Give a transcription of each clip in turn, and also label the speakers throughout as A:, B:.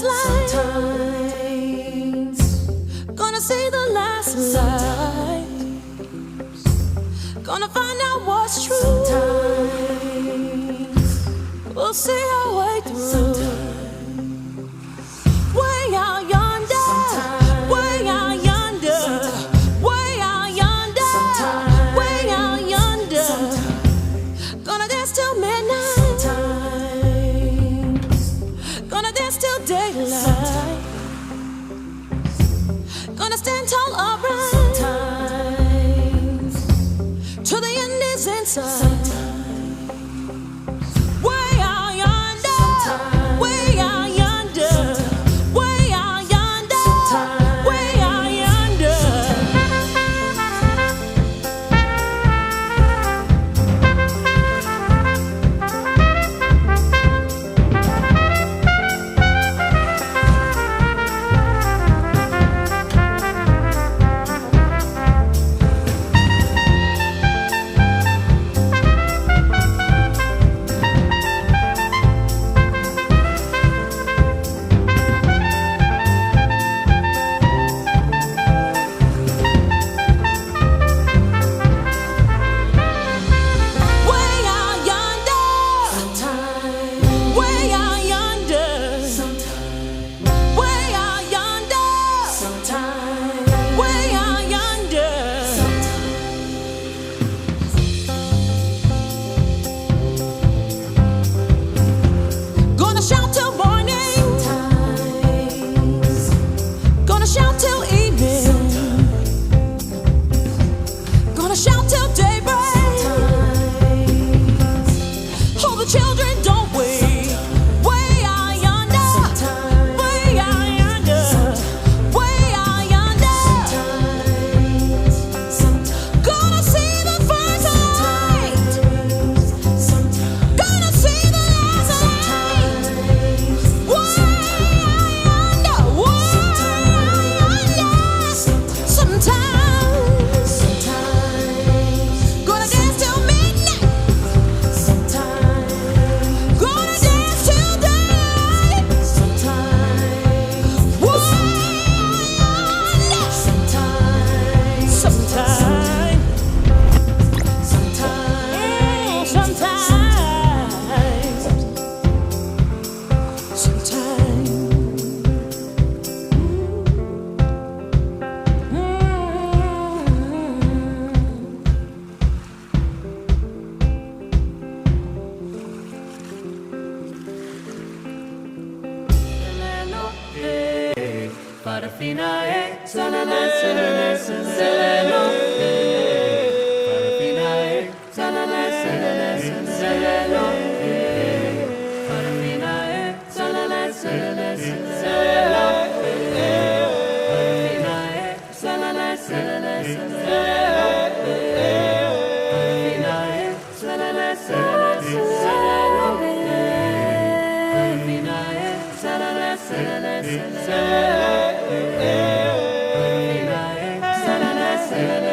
A: last light. Sometimes gonna see the last light. Gonna find out what's true. Sometimes we'll see our way through. Way out yonder, way out yonder, way out yonder, way out yonder. Gonna dance till midnight. Gonna dance till daylight. Gonna stand tall upright. Sometimes till the end is in sight. Way out yonder, way out yonder, way out yonder, way out yonder.
B: Say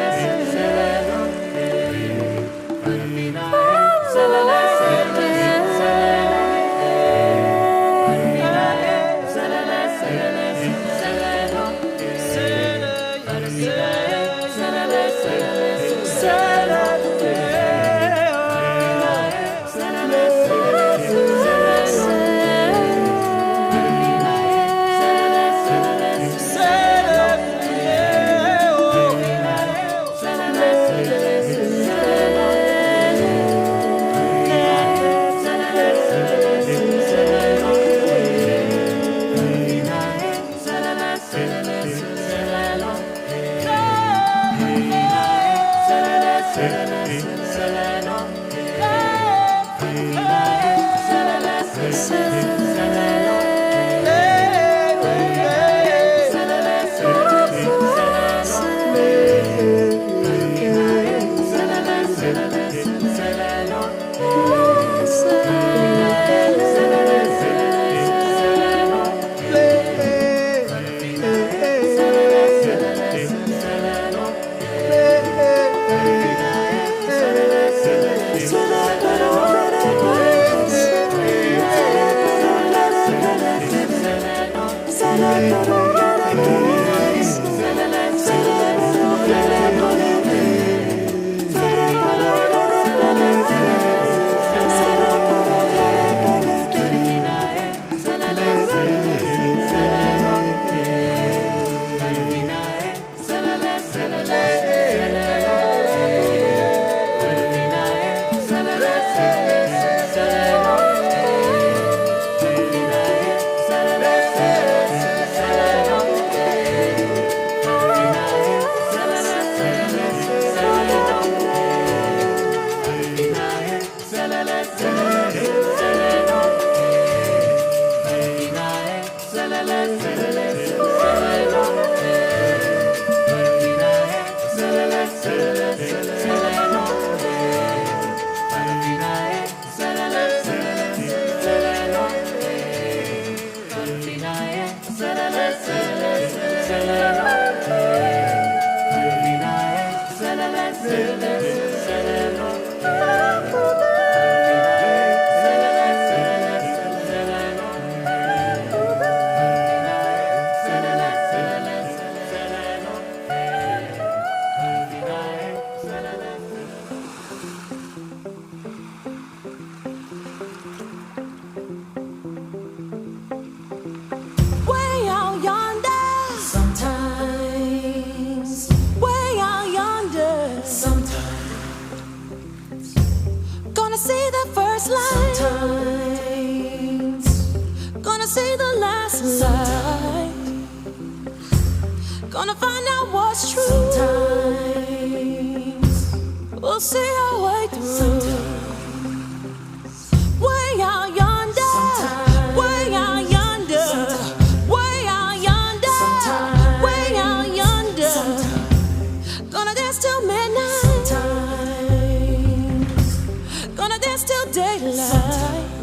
A: see the last light. Gonna find out what's true. Sometimes we'll see our way through. Way out yonder, way out yonder, way out yonder, way out yonder. Gonna dance till midnight. Gonna dance till daylight.